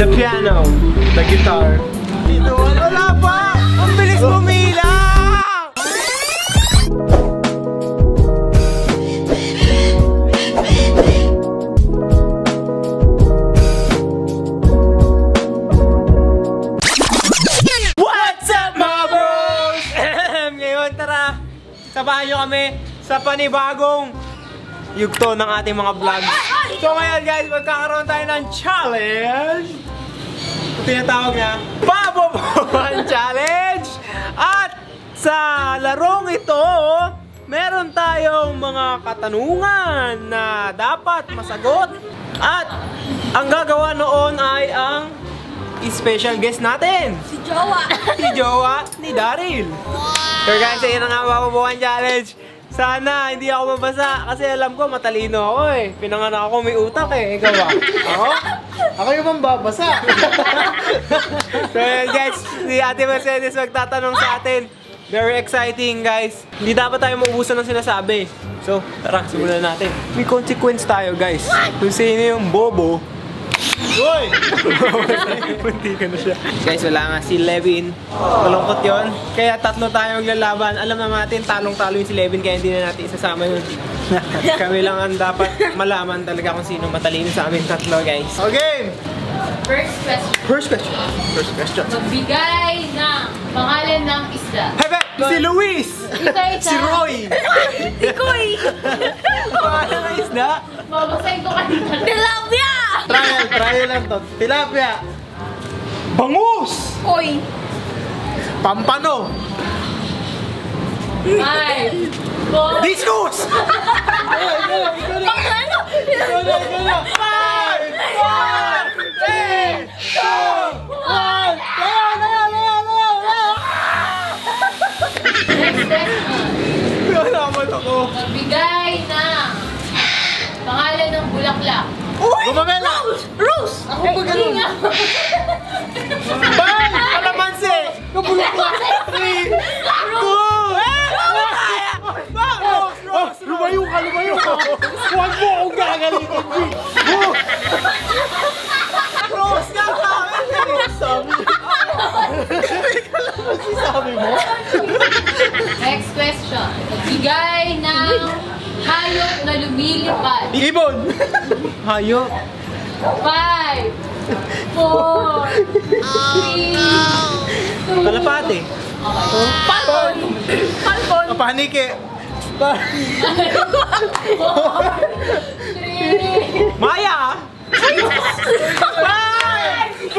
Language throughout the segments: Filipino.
The piano, the guitar. Dito, wala pa! Ang bilis bumila! What's up mga bros? Ngayon tara, sabahan nyo kami sa panibagong yugto ng ating mga vlogs. So ngayon guys, magkakaroon tayo ng challenge. Tinatawag na Pabobohan Challenge. At sa larong ito, meron tayong mga katanungan na dapat masagot. At ang gagawa noon ay ang special guest natin. Si Jowa. Si Jowa ni Daryl. So guys, ayun na nga Pabobohan Challenge. Sana hindi ako mabasa kasi alam ko matalino ako eh. Pinanganak ako may utak eh. Ikaw ba? Ako? Ako yung mambabasa. So guys, si Ate Mercedes magtatanong sa atin. Very exciting guys. Hindi dapat tayo maubusan ng sinasabi. So tara, simulan natin. May consequence tayo guys. Kung sino yung bobo. Uy! Punti ka na siya. Guys, wala nga si Levin. Malungkot yun. Kaya tatlo tayong lalaban. Alam naman natin, talong-talo yung si Levin. Kaya hindi na natin isasama yun. Kami lang ang dapat malaman talaga kung sino matalino sa amin tatlo, guys. Okay! First question. First question. First question. Magbigay ng pangalan ng isda. Hebe! Si Luis! Isa-isa. Si Roy! Ikoy! Pangalan ng isda? Mabasahin ko kanina. Tilapia! Trial lang to. Tilapia! Bangus! Koy! Pampano! 5 4 Discus! Pangano? Ikaw na! 5, 4, 3, 2, 1! Next question. Nalaman ako. Magbigay ng pangalan ng bulaklak. Gumamela! Rose! Ako ba ganun? Bang! Kalamansi! Kabulaklak! 3, 2, Rose! Lumayo ka! Huwag mo akong gagalitan, G! Rose ka sa akin! Sabi mo? Next question. Magbigay ng hayop na lumilipad. Ibon! Hayop! 5 4 3 2 Kalapate! Falcon! Falcon! Panike! 4 3 Maya! 5 4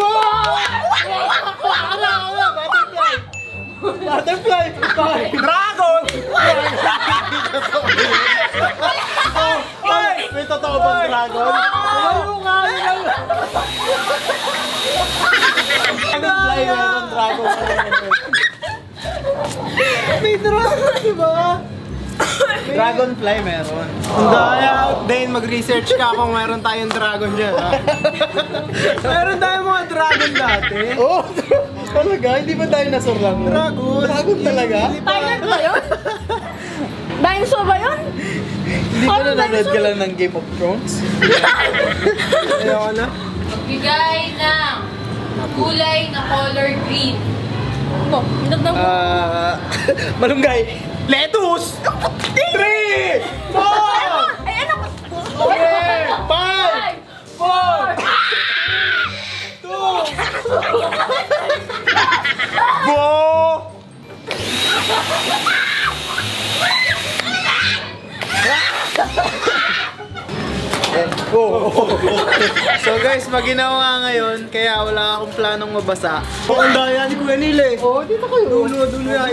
Butterfly! Dragon! May totoo bang dragon? Ayaw nga! Dragonfly meron, dragon. May dragon, diba? Dragonfly meron. Daya, Dane, mag-research ka kung meron tayong dragon dyan, ha? Meron tayong mga dragon dati. Oh, talaga? Hindi ba dinosaur lang yun? Dragon talaga? Thailand ba yun? Dinosaur ba yun? Hindi ba nanonood ka lang ng Game of Thrones? Ayaw na? Magbigay ng kulay na color green. Malunggay! Lettuce! 3! 4! 5! 4! Go! So guys, pag ginawa ngayon, kaya wala akong planong mabasa. Ang daya ni Kuya Nil eh. Oo, dito kayo.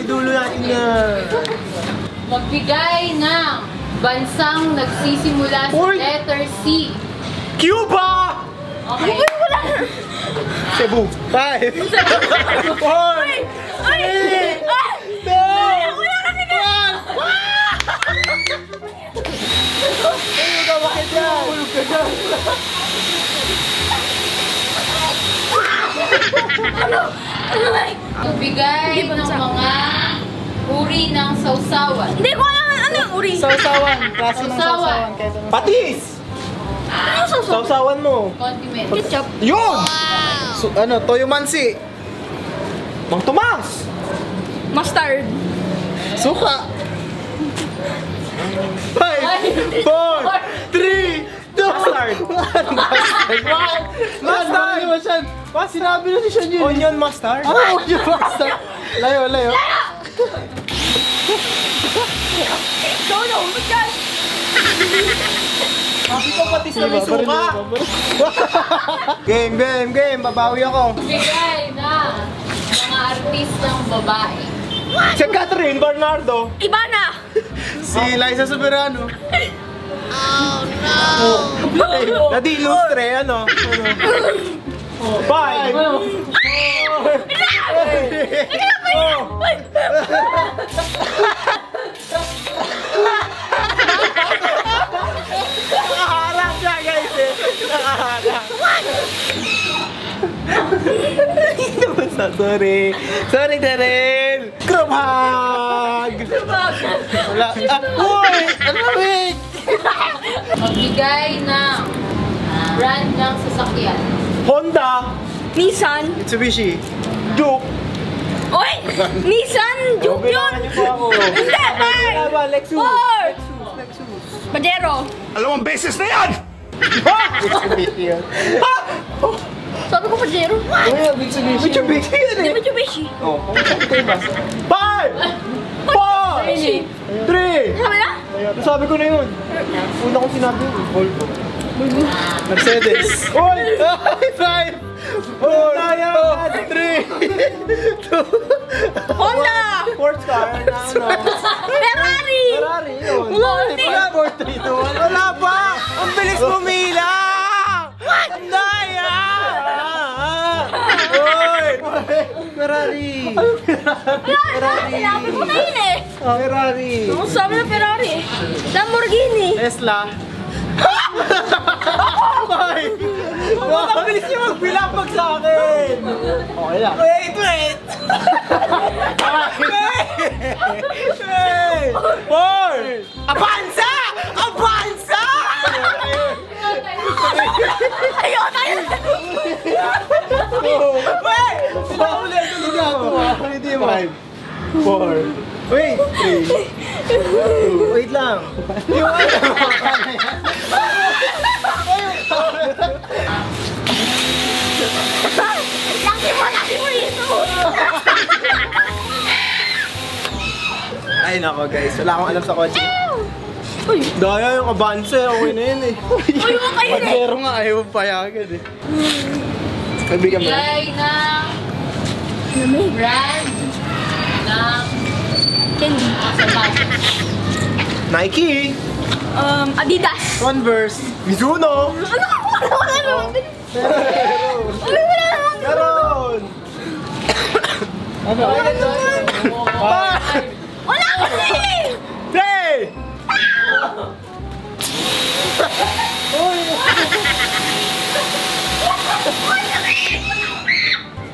Idulo natin yan. Magbigay ng bansang nagsisimula sa letter C. Cuba! Okay. Cebu. 5 4 3 2 Magbigay ng mga uri ng sausawan. Hindi ko alam ano yung uri. Sausawan. Klase ng sausawan. Patis! Ano yung sausawan? Sausawan mo. Condiment. Ketchup. Yun! Toyo Mansi. Mang Tomas! Mustard. Suka. 5, 4, 3, 2, Mustard! Mustard! Sinabi na ni Sean yun. Onion mustard? Onion mustard. Layo. No, magyan. Sabi ko patis na may suka! Game. Babawi ako. Bigay na mga artistang babae. Si Catherine Bernardo! Iba na. Si Liza Soberano. Nadi Lustre, ano? 5! Nakaharap siya guys eh! Nakaharap! Sorry Daryl! Group hug! Wala. Uy! Ano wait? Magbigay ng brand ng sasakyan. Honda! Nissan. Mitsubishi. Duke! Oy! Nissan! Juke yun! Bilangan niyo po ako. Hindi! Wala ba? Lexus! Four! Pajero. Dalawang beses na yan! Mitsubishi yun. Sabi ko Pajero. Mitsubishi. Mitsubishi yan Hindi eh! Mitsubishi. Oh, ito ba? 5! 4! 3! Sabi na? Sabi ko na yun. Una kong sinabi yun. Volvo. Mercedes. Uy! 5, 4, 3, 2. Honda! Sports car na ano? Ferrari! Ferrari yun. Wala. 4, 3, 2, 1. Wala pa! Ang bilis pumila! Ang daya! Uy! Ferrari! Sinabi ko na yun eh. Ferrari! Ang sabi ng Ferrari. Lamborghini. Tesla. Ang bilis niya magbilang pag sa akin! Okay lang. Wait! Wait! 4! Avanza! Avanza! Ayun! Wait! Paulit! Hindi mo. 5, 4. Wait. 3. Wait lang. Yung ano? Laki mo ito! Ay nako guys, wala akong alam sa kotse. Uy! Daya yung Avanza, okay na yun eh. Uy, mo kayo eh! Pero nga ayaw payagan eh. Kaibigan mo. Bigay ng brand ng Candy. sapatos. Nike! Adidas. Converse. Mizuno! Wala naman. Wala naman. Meron! Ano? Wala kasi! Hey!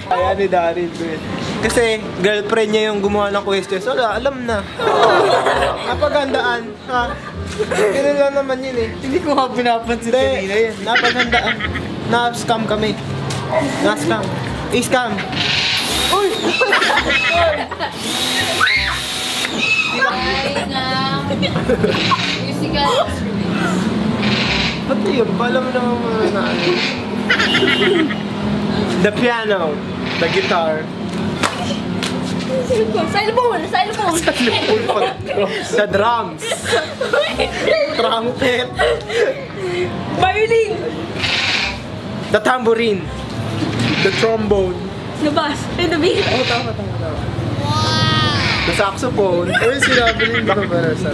Ayan ni Daryl. Kasi girlfriend niya yung gumawa ng questions. Wala, alam na. Napaghandaan. Ha? Ganun lang naman yun eh. Hindi ko nga pinapansin Hindi, kanina yan. napaghandaan. Na-scam kami. Na-scam. I-scam. Uy! Bigay ng musical instruments. Ba't yun? Pala mo naman mga na ano. The piano. The guitar. Xylophone! The drums. Trumpet. Violin! The tambourine. The trombone. Nabas. The bass. The saxophone. Uy, sinabi rin ba para sa...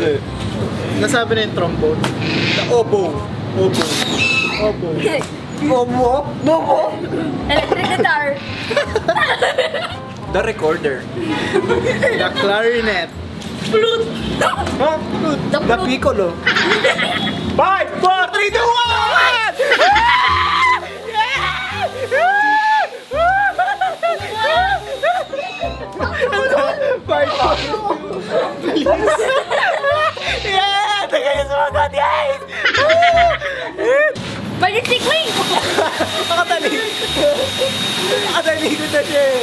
Nasabi na yung trombone. The oboe. Oboe. Oboe. Oboe? Oboe? Electric guitar. The recorder. The clarinet. Flute. Huh? The The flute. piccolo. 5, 4, 3, 2, 1! Yeah! Tagay sa mga guys! Majestic wing. Nakatali! Ikot na siya eh.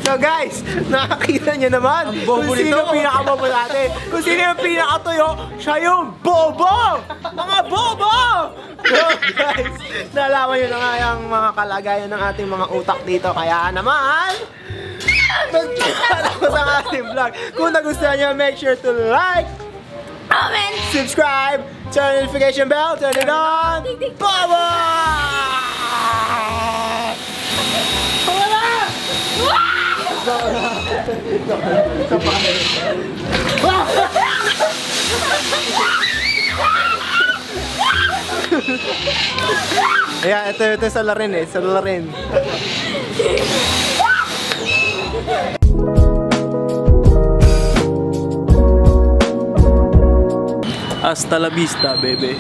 So guys, nakakita nyo naman kung sino pinakabobo natin. Kung sino yung pinakatuyo, siya yung bobo! Mga bobo! So guys, nalaman nyo na nga yung mga kalagayan ng ating mga utak dito. Kaya naman, magtatapos ang ating vlog. Kung nagustuhan nyo, make sure to like, Comment! subscribe, turn the notification bell, turn it on. Bye-bye! Ayan, ito sa larin eh, sa larin. Hasta la vista, bebe.